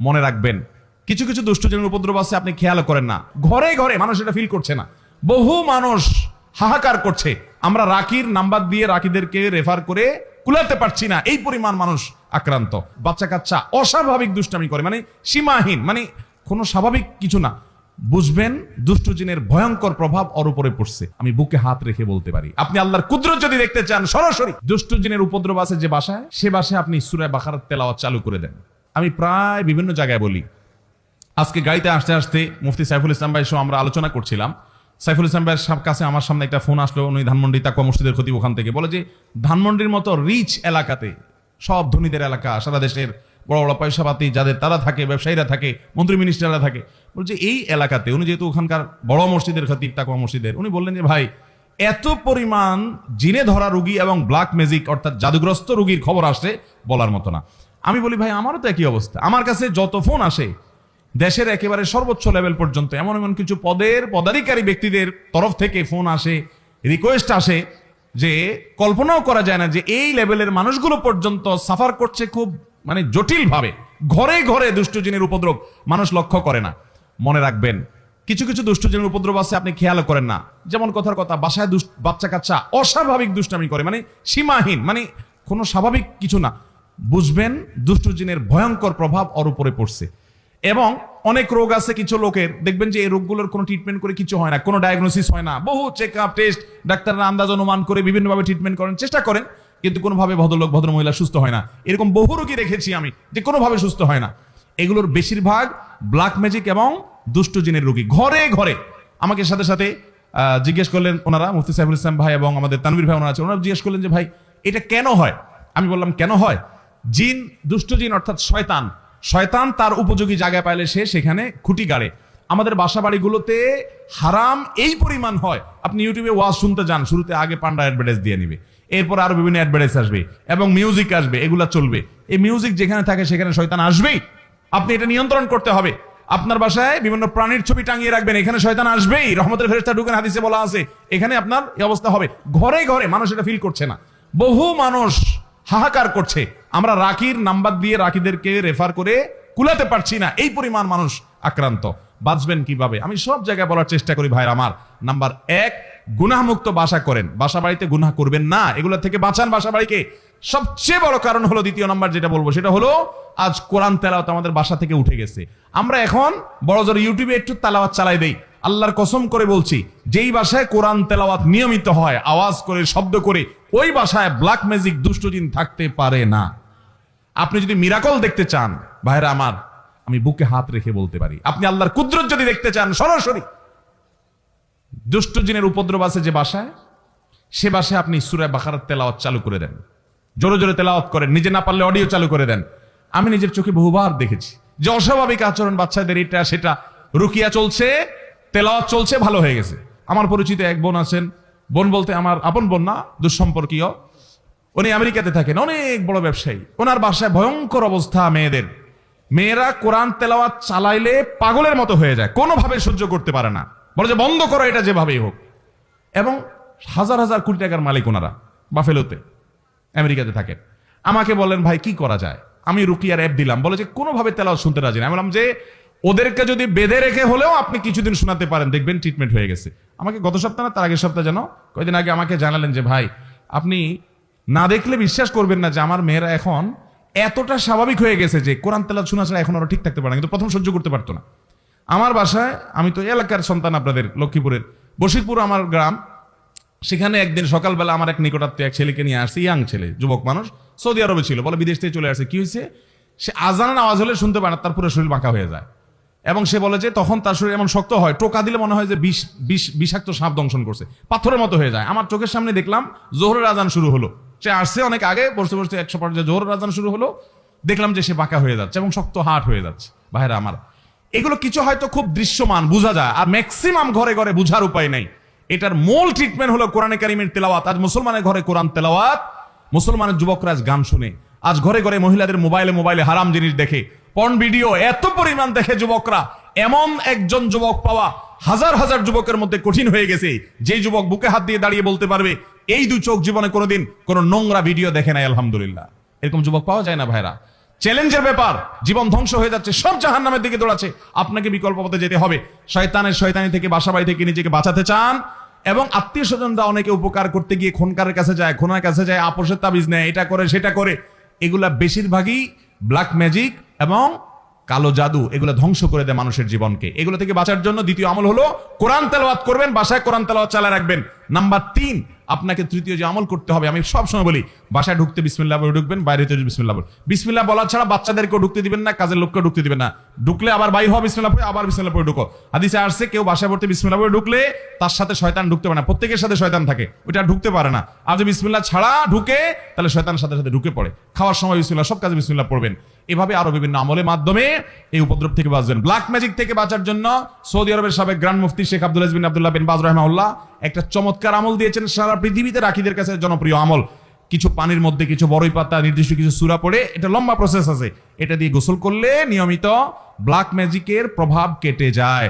মনে রাখবেন, কিছু কিছু দুষ্টজনের উপদ্রব আছে, আপনি খেয়াল করেন না। ঘরে ঘরে মানুষ এটা ফিল করছে না। বহু মানুষ হাহাকার করছে, আমরা রাকির নাম্বার দিয়ে রাকিদেরকে রেফার করে কুলাতে পারছি না, এই পরিমাণ মানুষ আক্রান্ত। বাচ্চা কাচ্চা অস্বাভাবিক দুষ্টামি করে, মানে সীমাহীন, মানে কোনো স্বাভাবিক কিছু না। বুঝবেন দুষ্ট জিনের ভয়ঙ্কর প্রভাব ওর উপরে পড়ছে। আমি বুকে হাত রেখে বলতে পারি, আপনি আল্লাহর কুদরত যদি দেখতে চান সরাসরি, দুষ্ট জিনের উপদ্রব আছে যে বাসায়, সে বাসায় আপনি সূরা বাকারার তেলাওয়াত চালু করে দেন। আমি প্রায় বিভিন্ন জায়গায় বলি। আজকে গাড়িতে আসতে আসতে মুফতি সাইফুল ইসলাম ভাই সহ আমরা আলোচনা করছিলাম। সাইফুল ইসলাম ভাইয়ের কাছে আমার সামনে একটা ফোন আসলো, উনি ধানমন্ডি তাকওয়া মসজিদের খতিব, ওখান থেকে বলে যে ধানমন্ডির মতো রিচ এলাকাতে, সব ধনীদের এলাকা, সারা দেশের বড় বড় পয়সাপাতি যাদের তারা থাকে, ব্যবসায়ীরা থাকে, মন্ত্রী মিনিস্টাররা থাকে, বলছে এই এলাকাতে, উনি যেহেতু ওখানকার বড় মসজিদের খতিব তাকওয়া মসজিদের, উনি বললেন যে ভাই এত পরিমাণ জিনে ধরা রুগী এবং ব্ল্যাক ম্যাজিক অর্থাৎ জাদুগ্রস্ত রুগীর খবর আসে বলার মতো না। আমি বলি ভাই আমারও তো একই অবস্থা, আমার কাছে যত ফোন আসে দেশের একেবারে সর্বোচ্চ লেভেল পর্যন্ত এমন এমন কিছু পদাধিকারী ব্যক্তিদের তরফ থেকে ফোন আসে, রিকোয়েস্ট আসে যে কল্পনাও করা যায় না যে এই লেভেলের মানুষগুলো পর্যন্ত সাফার করছে খুব মানে জটিল ভাবে। ঘরে ঘরে দুষ্টজিনের উপদ্রব মানুষ লক্ষ্য করে না। মনে রাখবেন, কিছু কিছু দুষ্টজিনের উপদ্রব আছে, আপনি খেয়াল করেন না। যেমন কথার কথা, বাসায় বাচ্চা কাচ্চা অস্বাভাবিক দুষ্টামি করে, মানে সীমাহীন, মানে কোনো স্বাভাবিক কিছু না। বুঝবেন দুষ্টজিনের ভয়ঙ্কর প্রভাব ওর উপরে পড়ছে। এবং অনেক রোগ আছে কিছু লোকের, দেখবেন যে এই রোগগুলোর কোনো ট্রিটমেন্ট করে কিছু হয় না, কোনো ডায়াগনোসিস হয় না, বহু চেক আপ টেস্ট, ডাক্তাররা আন্দাজ অনুমান করে বিভিন্নভাবে ট্রিটমেন্ট করেন, চেষ্টা করেন, কিন্তু কোনোভাবে ভদ্রলোক ভদ্রমহিলা সুস্থ হয় না। এরকম বহু রোগী রেখেছি আমি যে কোনোভাবে সুস্থ হয় না। এগুলোর বেশিরভাগ ব্ল্যাক ম্যাজিক এবং দুষ্ট জিনের রোগী। ঘরে ঘরে আমাকে সাথে সাথে জিজ্ঞেস করলেন ওনারা, মুফতি সাইফুল ইসলাম ভাই এবং আমাদের তানভীর ভাই ওনারা আছে, ওনারা জিজ্ঞেস করলেন যে ভাই এটা কেন হয়। আমি বললাম কেন হয়, জিন, দুষ্ট জিন অর্থাৎ শয়তান তার উপযোগী জায়গায় পাইলে সে সেখানে খুঁটি গাড়ে। আমাদের বাসা বাড়িগুলোতে হারাম এই পরিমাণ হয়, আপনি ইউটিউবে ওয়াজ শুনতে যান, শুরুতে আগে পান্ডা অ্যাডভার্টাইজ দিয়ে নিবে, এরপর আরো বিভিন্ন অ্যাডভার্টাইজ আসবে এবং মিউজিক আসবে, এগুলা চলবে। এই মিউজিক যেখানে থাকে সেখানে শয়তান আসবেই, আপনি এটা নিয়ন্ত্রণ করতে হবে। আপনার বাসায় বিভিন্ন প্রাণীর ছবি টাঙিয়ে রাখবেন, এখানে শয়তান আসবেই, রহমতের ফেরেশতা ঢুকেন, হাদিসে বলা আছে, এখানে আপনার এই অবস্থা হবে। ঘরে ঘরে মানুষ এটা ফিল করছে না। বহু মানুষ হাহাকার করছে, আমরা রাকির নাম্বার দিয়ে রাকিদেরকে রেফার করে কুলাতে পারছি না, এই পরিমাণ মানুষ আক্রান্ত। বাঁচবেন কিভাবে আমি সব জায়গায় বলার চেষ্টা করি ভাইরা আমার। নাম্বার 1, গুনাহমুক্ত বাসা করেন, বাসা বাড়িতে গুনাহ করবেন না, এগুলো থেকে বাঁচান বাসা বাড়িকে। সবচেয়ে বড় কারণ হলো, দ্বিতীয় নাম্বার যেটা বলবো সেটা হলো, আজ কোরআন তেলাওয়াত আমাদের বাসা থেকে উঠে গেছে। আমরা এখন বড় জোর ইউটিউবে একটু তেলাওয়াত চালাই দেই। আল্লাহর কসম করে বলছি, যেই বাসায় কোরআন তেলাওয়াত নিয়মিত হয়, আওয়াজ করে, শব্দ করে, ওই বাসায় ব্ল্যাক ম্যাজিক দুষ্টজিন থাকতে পারে না। আপনি যদি মিরাকল দেখতে চান ভাইরা আমার, আমি বুকে হাত রেখে বলতে পারি, আপনি আল্লাহর কুদরত যদি দেখতে চান সরাসরি, দুষ্টজিনের উপদ্রব আছে যে বাসায়, সে বাসায় আপনি সূরা বাকারার তেলাওয়াত চালু করে দেন, জোরে জোরে তেলাওয়াত করেন, নিজে না পারলে অডিও চালু করে দেন। আমি নিজের চোখে বহুবার দেখেছি যে অস্বাভাবিক আচরণ বাচ্চাদের, এটা সেটা, রুকিয়া চলছে, তেলাওয়াত চলছে, ভালো হয়ে গেছে। আমার পরিচিত এক বোন আছেন, বোন বলতে আমার আপন বোন না, দুঃসম্পর্কীয়, উনি আমেরিকাতে থাকেন, অনেক বড় ব্যবসায়ী। ওনার বাসায় ভয়ঙ্কর অবস্থা, মেয়েরা কোরআন তেলাওয়াত চালাইলে পাগলের মতো হয়ে যায়, কোনোভাবে সহ্য করতে পারে না, বলে যে বন্ধ করো এটা যেভাবেই হোক। এবং হাজার হাজার কোটি টাকার মালিক ওনারা, বাফেলোতে আমেরিকাতে থাকেন। আমাকে বলেন ভাই কি করা যায়, আমি রুকিয়ার অ্যাপ দিলাম, বলে যে কোনোভাবে তেলাওয়াত শুনতে রাজি না। আমি বললাম যে ওদেরকে যদি বেঁধে রেখে হলেও আপনি কিছুদিন শোনাতে পারেন, দেখবেন ট্রিটমেন্ট হয়ে গেছে। আমাকে গত সপ্তাহ না তার আগের সপ্তাহ যেন কয়েকদিন আগে আমাকে জানালেন যে ভাই আপনি না দেখলে বিশ্বাস করবেন না যে আমার মেয়েরা এখন এতটা স্বাভাবিক হয়ে গেছে যে কোরআন তেলাওয়াত শোনা ছাড়া এখন ওরা ঠিক থাকতে পারে না, কিন্তু প্রথম সহ্য করতে পারতো না। আমার বাসায়, আমি তো এলাকার সন্তান, আপনাদের লক্ষ্মীপুরের বশিরপুর আমার গ্রাম, সেখানে একদিন সকালবেলা আমার এক নিকটাত্মীয় এক ছেলেকে নিয়ে আসছে, ইয়াং ছেলে, যুবক মানুষ, সৌদি আরবে ছিল, বলে বিদেশ থেকে চলে আসছে। কি হয়েছে, সে আজান আওয়াজ হলে শুনতে পায় না, তার পুরো শরীর বাঁকা হয়ে যায়। এবং সে বলে যে তখন তার শরীর এমন শক্ত হয়, টোকা দিলে মনে হয় যে বিষাক্ত সাপ দংশন করছে, পাথরের মতো হয়ে যায়। আমার চোখের সামনে দেখলাম জোহরের আজান শুরু হলো, সে আসছে অনেক আগে, বসতে বসতে 100 পর্যায়ে জোহরের আজান শুরু হলো, দেখলাম যে সে বাঁকা হয়ে যাচ্ছে এবং শক্ত হাট হয়ে যাচ্ছে। ভাইরা আমার, এগুলো কিছু হয়তো খুব দৃশ্যমান বোঝা যায়, আর ম্যাক্সিমাম ঘরে ঘরে বোঝার উপায় নাই। এটার মূল ট্রিটমেন্ট হলো কোরআনে কারিমের তেলাওয়াত। আজ মুসলমানের ঘরে কোরআন তেলাওয়াত, মুসলমানের যুবকরা আজ গান শুনে, আজ ঘরে ঘরে মহিলাদের মোবাইলে হারাম জিনিস দেখে, পর্ন ভিডিও এত পরিমাণ দেখে যুবকরা। এমন একজন যুবক পাওয়া হাজার হাজার যুবকের মধ্যে কঠিন হয়ে গেছে, যে যুবক বুকে হাত দিয়ে দাঁড়িয়ে বলতে পারবে এই 2 চোখ জীবনে কোনোদিন কোনো নোংরা ভিডিও দেখে নাই, আলহামদুলিল্লাহ। এরকম যুবক পাওয়া যায় না ভাইরা। চ্যালেঞ্জের ব্যাপার, জীবন ধ্বংস হয়ে যাচ্ছে, সব জাহান্নামের দিকে দৌড়াচ্ছে, আপনাকে বিকল্প পথে যেতে হবে। শয়তানি থেকে, বাসাবাড়ি থেকে নিজেকে বাঁচাতে চান, এবং আত্মীয় স্বজনরা অনেকে উপকার করতে গিয়ে খোনকারের কাছে যায়, খোনার কাছে যায়, আপোষের তাবিজ নেয়, এটা করে সেটা করে, এগুলা বেশিরভাগই ব্ল্যাক ম্যাজিক এবং কালো জাদু, এগুলো ধ্বংস করে দেয় মানুষের জীবনকে। এগুলো থেকে বাঁচার জন্য দ্বিতীয় আমল হলো কোরআন তেলাওয়াত করবেন, বাসায় কোরআন তেলাওয়াত চালিয়ে রাখবেন। নাম্বার 3, আপনাকে তৃতীয় যে আমল করতে হবে, আমি সব সময় বলি, বাসায় ঢুকতে বিসমিল্লাহ বলে ঢুকবেন, বাইরে যেতে বিসমিল্লাহ বলে। বিসমিল্লাহ বলা ছাড়া বাচ্চাদেরকেও ঢুকতে দিবেন না, কাজের লোককেও ঢুকতে দিবেন না। ঢুকলে আবার বাইর হওয়া, বিসমিল্লাহ পড়ে আবার বিসমিল্লাহ পড়ে ঢুকো। হাদিসে আসছে কেউ বাসায় পড়তে বিসমিল্লাহ পড়ে ঢুকলে তার সাথে শয়তান ঢুকতে পারে না, প্রত্যেকের সাথে শয়তান থাকে, ওইটা ঢুকতে পারে না। আর যদি বিসমিল্লাহ ছাড়া ঢুকে, তাহলে শয়তানের সাথে সাথে ঢুকে পড়ে। খাওয়ার সময় বিসমিল্লাহ, সব কাজে বিসমিল্লাহ পড়বেন। এভাবে আরো বিভিন্ন আমলের মাধ্যমে এই উপদ্রব থেকে বাঁচবেন। ব্ল্যাক ম্যাজিক থেকে বাঁচার জন্য সৌদি আরবের সাবেক গ্র্যান্ড মুফতি শেখ আব্দুল আজিজ বিন আব্দুল্লাহ বিন বাজ রাহিমাহুল্লাহ একটা চমৎকার আমল দিয়েছেন, সারা পৃথিবীতে রাখীদের কাছে জনপ্রিয় আমল। কিছু পানির মধ্যে কিছু বড়ই পাতা, নির্দিষ্ট কিছু সূরা পড়ে, এটা লম্বা প্রসেস আছে, এটা দিয়ে গোসল করলে নিয়মিত ব্ল্যাক ম্যাজিকের প্রভাব কেটে যায়।